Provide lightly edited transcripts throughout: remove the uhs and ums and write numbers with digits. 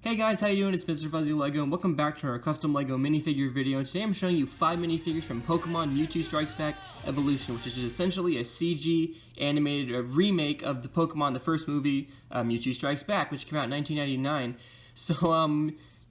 Hey guys, how you doing? It's Mr. Fuzzy Lego, and welcome back to our custom Lego minifigure video. And today I'm showing you 5 minifigures from Pokemon Mewtwo Strikes Back Evolution, which is essentially a CG animated remake of the Pokemon, the first movie, Mewtwo Strikes Back, which came out in 1999. So,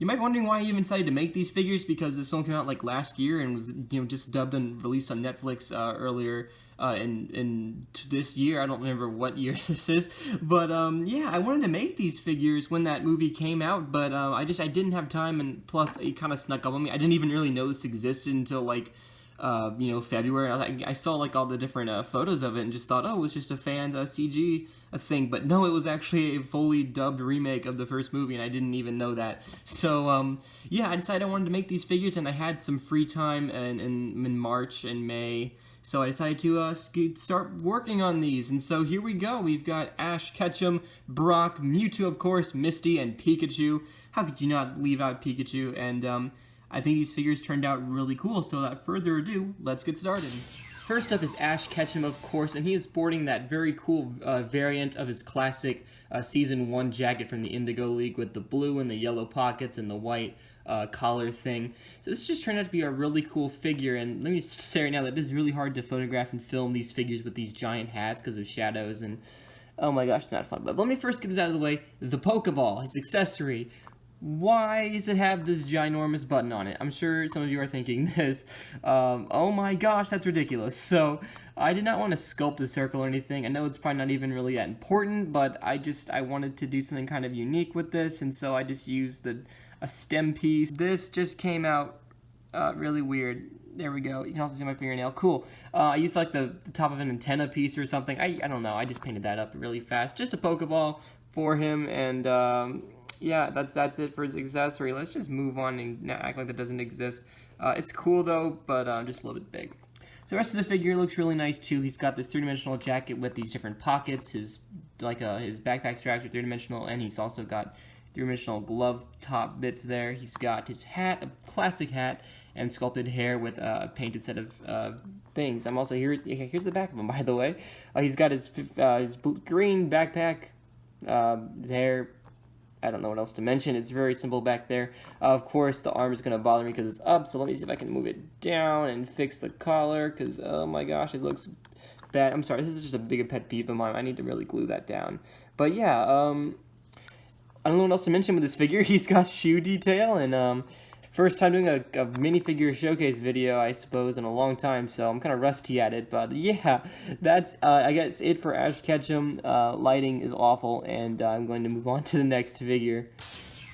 you might be wondering why I even decided to make these figures, because this film came out like last year and was, just dubbed and released on Netflix earlier in this year. I don't remember what year this is, but yeah, I wanted to make these figures when that movie came out, but I didn't have time, and plus it kind of snuck up on me. I didn't even really know this existed until like February. I saw like all the different photos of it and just thought, oh, it was just a fan CG thing, but no, it was actually a fully dubbed remake of the first movie, and I didn't even know that. So yeah, I decided I wanted to make these figures, and I had some free time in March and May. So I decided to start working on these, and so here we go. We've got Ash Ketchum, Brock, Mewtwo, of course, Misty, and Pikachu. How could you not leave out Pikachu? And I think these figures turned out really cool, so without further ado, let's get started. First up is Ash Ketchum, of course, and he is sporting that very cool variant of his classic Season 1 jacket from the Indigo League with the blue and the yellow pockets and the white collar thing. So this just turned out to be a really cool figure, and let me just say right now that it is really hard to photograph and film these figures with these giant hats because of shadows, and oh my gosh, it's not fun. But let me first get this out of the way. The Pokeball, his accessory. Why does it have this ginormous button on it? I'm sure some of you are thinking this. Oh my gosh, that's ridiculous. So I did not want to sculpt a circle or anything. I know it's probably not even really that important, but I wanted to do something kind of unique with this, and so I just used a stem piece. This just came out really weird. There we go. You can also see my fingernail. Cool. I used like the top of an antenna piece or something. I don't know. I just painted that up really fast. Just a Pokeball for him, and yeah, that's it for his accessory. Let's just move on and act like that doesn't exist. It's cool though, but just a little bit big. So the rest of the figure looks really nice too. He's got this three-dimensional jacket with these different pockets. His backpack straps are three-dimensional, and he's also got three-dimensional glove top bits there. He's got his hat, a classic hat, and sculpted hair with a painted set of things. I'm also here's the back of him, by the way. He's got his green backpack, his hair. I don't know what else to mention. It's very simple back there. Of course, the arm is going to bother me because it's up, so let me see if I can move it down and fix the collar, because, oh my gosh, it looks bad. I'm sorry, this is just a big pet peeve of mine. I need to really glue that down. But yeah, I don't know what else to mention with this figure. He's got shoe detail, and first time doing a minifigure showcase video, I suppose, in a long time, so I'm kind of rusty at it. But yeah, that's, I guess, it for Ash Ketchum. Lighting is awful, and I'm going to move on to the next figure.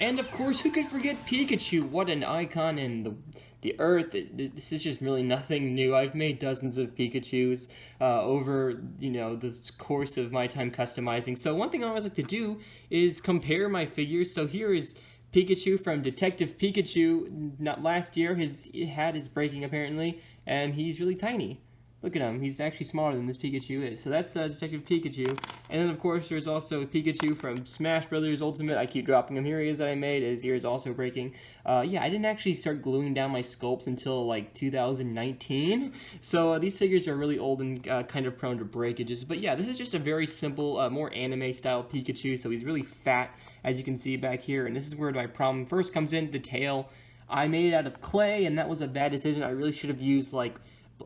And of course, who could forget Pikachu? What an icon in the earth. This is just really nothing new. I've made dozens of Pikachus over, the course of my time customizing. So one thing I always like to do is compare my figures. So here is Pikachu from Detective Pikachu. Not last year, his hat is breaking apparently, and he's really tiny. Look at him, he's actually smaller than this Pikachu is. So that's Detective Pikachu. And then of course there's also Pikachu from Smash Brothers Ultimate. I keep dropping him. Here he is that I made. His ear is also breaking. Yeah, I didn't actually start gluing down my sculpts until like 2019. So these figures are really old and kind of prone to breakages. But yeah, this is just a very simple, more anime style Pikachu. So he's really fat, as you can see back here. And this is where my problem first comes in, the tail. I made it out of clay, and that was a bad decision. I really should have used like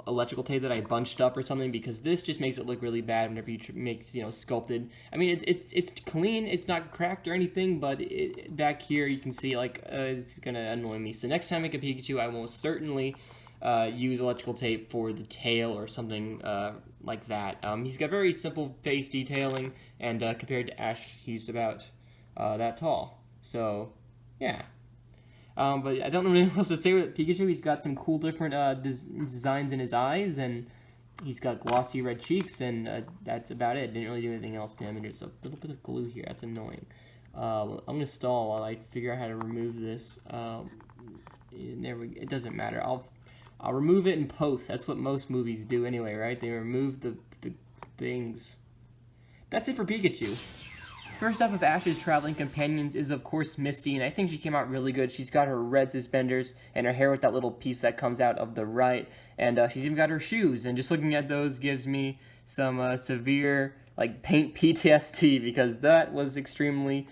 electrical tape that I bunched up or something, because this just makes it look really bad whenever you make sculpted. I mean, it's clean, it's not cracked or anything, but back here you can see like it's gonna annoy me. So next time I make a Pikachu, I will certainly use electrical tape for the tail or something like that. He's got very simple face detailing, and compared to Ash, he's about that tall. So yeah. But I don't know what else to say with Pikachu. He's got some cool different designs in his eyes, and he's got glossy red cheeks, and that's about it. Didn't really do anything else to him, and there's a little bit of glue here. That's annoying. I'm going to stall while I figure out how to remove this. It doesn't matter. I'll remove it in post. That's what most movies do anyway, right? They remove the things. That's it for Pikachu. First up of Ash's traveling companions is, of course, Misty, and I think she came out really good. She's got her red suspenders and her hair with that little piece that comes out of the right, and she's even got her shoes, and just looking at those gives me some severe like paint PTSD, because that was extremely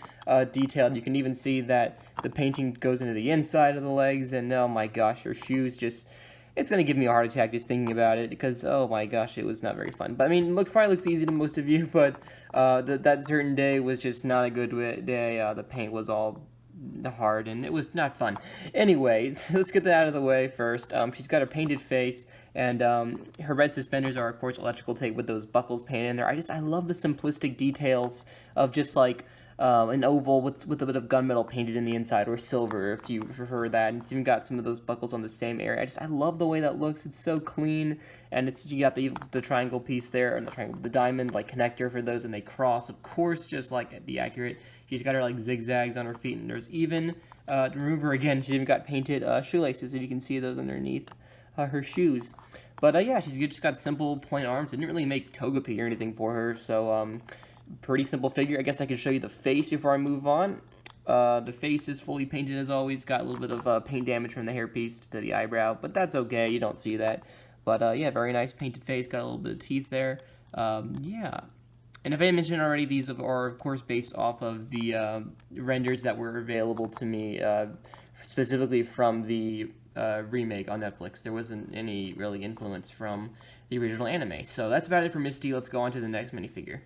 detailed. You can even see that the painting goes into the inside of the legs, and oh my gosh, her shoes just... It's going to give me a heart attack just thinking about it, because, oh my gosh, it was not very fun. But, I mean, probably looks easy to most of you, but that certain day was just not a good day. The paint was all hard, and it was not fun. Anyway, let's get that out of the way first. She's got a painted face, and her red suspenders are, of course, electrical tape with those buckles painted in there. I love the simplistic details of just, like, an oval with a bit of gunmetal painted in the inside, or silver if you prefer that. And it's even got some of those buckles on the same area. I love the way that looks. It's so clean, and you got the triangle piece there, and the diamond like connector for those, and they cross, of course, just like the accurate. She's got her like zigzags on her feet, and there's even to remove her again. She even got painted shoelaces, if you can see those underneath her shoes. But yeah, she's just got simple plain arms. Didn't really make Togepi or anything for her, so pretty simple figure. I guess I can show you the face before I move on. The face is fully painted as always. Got a little bit of paint damage from the hairpiece to the eyebrow, but that's okay. You don't see that. But yeah, very nice painted face. Got a little bit of teeth there. Yeah. And if I didn't mention already, these are of course based off of the renders that were available to me, specifically from the remake on Netflix. There wasn't any really influence from the original anime. So that's about it for Misty. Let's go on to the next minifigure.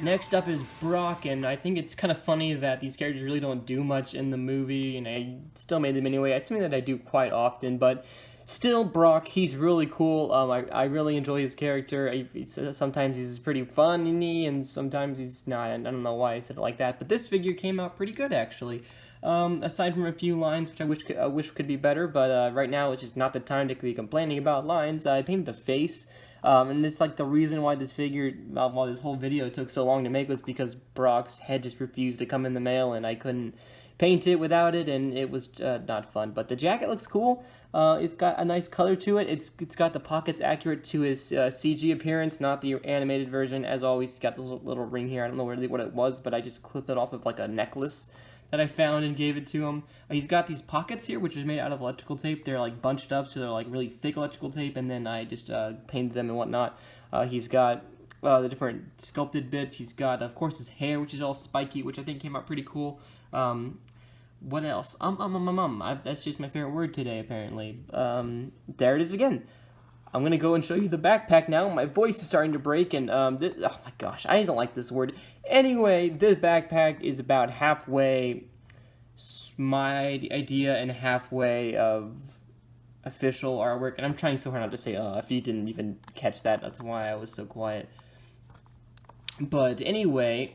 Next up is Brock, and I think it's kind of funny that these characters really don't do much in the movie, and I still made them anyway. It's something that I do quite often, but still, Brock, he's really cool. I really enjoy his character. Sometimes he's pretty funny, and sometimes he's not. I don't know why I said it like that, but this figure came out pretty good, actually. Aside from a few lines, which I wish could be better, but right now it's just not the time to be complaining about lines. I painted the face. And it's like the reason why this figure, while this whole video took so long to make, was because Brock's head just refused to come in the mail, and I couldn't paint it without it, and it was not fun. But the jacket looks cool. It's got a nice color to it. It's got the pockets accurate to his CG appearance, not the animated version. As always, he's got this little ring here. I don't know really what it was, but I just clipped it off of like a necklace that I found and gave it to him. He's got these pockets here, which is made out of electrical tape. They're like bunched up, so they're like really thick electrical tape, and then I just painted them and whatnot. He's got the different sculpted bits. He's got, of course, his hair, which is all spiky, which I think came out pretty cool. What else? That's just my favorite word today, apparently. There it is again. I'm going to go and show you the backpack now. My voice is starting to break, and oh my gosh, I don't like this word. Anyway, this backpack is about halfway my idea and halfway of official artwork, and I'm trying so hard not to say if you didn't even catch that. That's why I was so quiet. But anyway,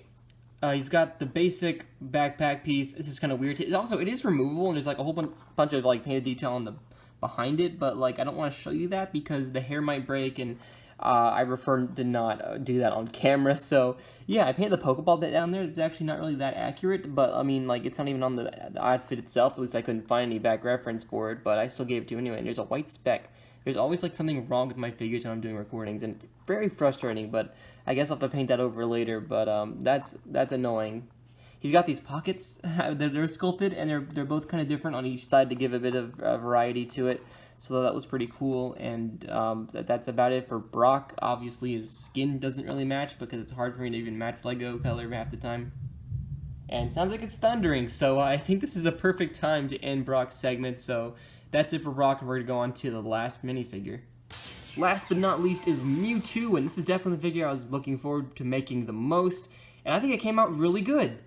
he's got the basic backpack piece. This is kind of weird. It is removable, and there's like a whole bunch of like painted detail on the behind it, but like I don't want to show you that because the hair might break, and I prefer to not do that on camera. So yeah, I painted the Pokeball bit down there. It's actually not really that accurate, but I mean, like, it's not even on the outfit itself. At least I couldn't find any back reference for it, but I still gave it to you anyway. And there's a white speck. There's always like something wrong with my figures when I'm doing recordings, and it's very frustrating, but I guess I'll have to paint that over later. But that's annoying. He's got these pockets. They're sculpted, and they're both kind of different on each side to give a bit of variety to it. So that was pretty cool, and that's about it for Brock. Obviously, his skin doesn't really match because it's hard for me to even match Lego color half the time. And sounds like it's thundering, so I think this is a perfect time to end Brock's segment. So that's it for Brock, and we're going to go on to the last minifigure. Last but not least is Mewtwo, and this is definitely the figure I was looking forward to making the most. And I think it came out really good.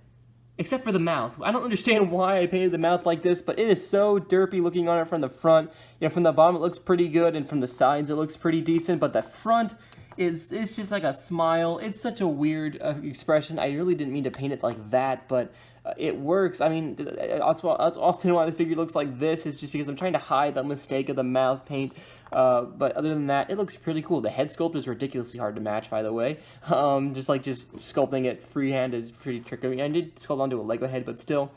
Except for the mouth. I don't understand why I painted the mouth like this, but it is so derpy looking on it from the front. You know, from the bottom it looks pretty good, and from the sides it looks pretty decent, but the front it's just like a smile. It's such a weird expression. I really didn't mean to paint it like that, but it works. I mean, that's often why the figure looks like this, is just because I'm trying to hide the mistake of the mouth paint. But other than that, it looks pretty cool. The head sculpt is ridiculously hard to match, by the way. Just sculpting it freehand is pretty tricky. I mean, I did sculpt onto a Lego head, but still.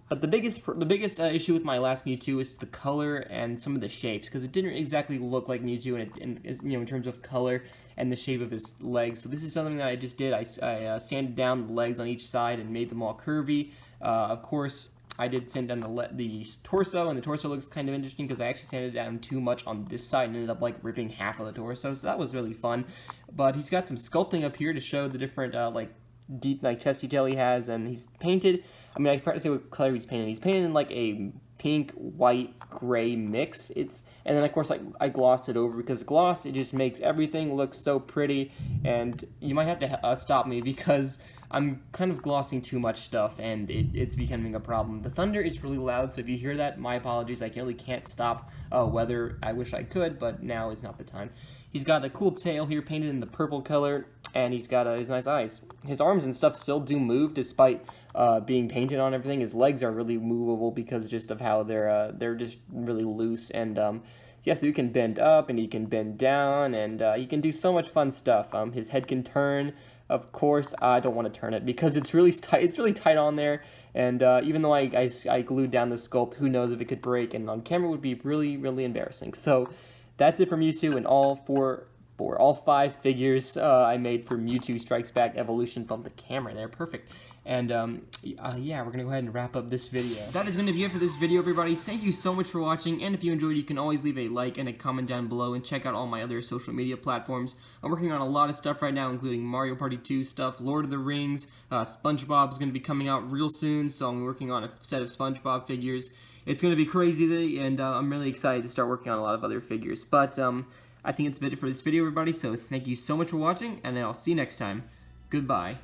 But the biggest issue with my last Mewtwo is the color and some of the shapes, because it didn't exactly look like Mewtwo in terms of color and the shape of his legs. So this is something that I just did. I sanded down the legs on each side and made them all curvy. Of course, I did sand down the torso, and the torso looks kind of interesting because I actually sanded down too much on this side and ended up like ripping half of the torso. So that was really fun. But he's got some sculpting up here to show the different deep like chest detail he has, and he's painted. I mean, I forgot to say what color he's painted. He's painted in like a pink, white, gray mix. And then of course I glossed it over because gloss, it just makes everything look so pretty. And you might have to stop me because I'm kind of glossing too much stuff and it's becoming a problem. The thunder is really loud, so if you hear that, my apologies. I really can't stop weather. I wish I could, but now is not the time. He's got a cool tail here painted in the purple color, and he's got his nice eyes. His arms and stuff still do move despite being painted on everything. His legs are really movable because just of how they're just really loose. And yeah, so you can bend up and you can bend down, and you can do so much fun stuff. His head can turn. Of course, I don't want to turn it because it's really tight. It's really tight on there, and even though I glued down the sculpt, who knows if it could break? And on camera would be really, really embarrassing. So that's it for Mewtwo and all 5 figures I made for Mewtwo Strikes Back Evolution. Bump the camera there, perfect. And yeah, we're gonna go ahead and wrap up this video. That is gonna be it for this video, everybody. Thank you so much for watching, and if you enjoyed, you can always leave a like and a comment down below, and check out all my other social media platforms. I'm working on a lot of stuff right now, including Mario Party 2 stuff, Lord of the Rings, SpongeBob is gonna be coming out real soon, so I'm working on a set of SpongeBob figures. It's gonna be crazy, and I'm really excited to start working on a lot of other figures. But I think it's a bit for this video, everybody, so thank you so much for watching, and I'll see you next time. Goodbye.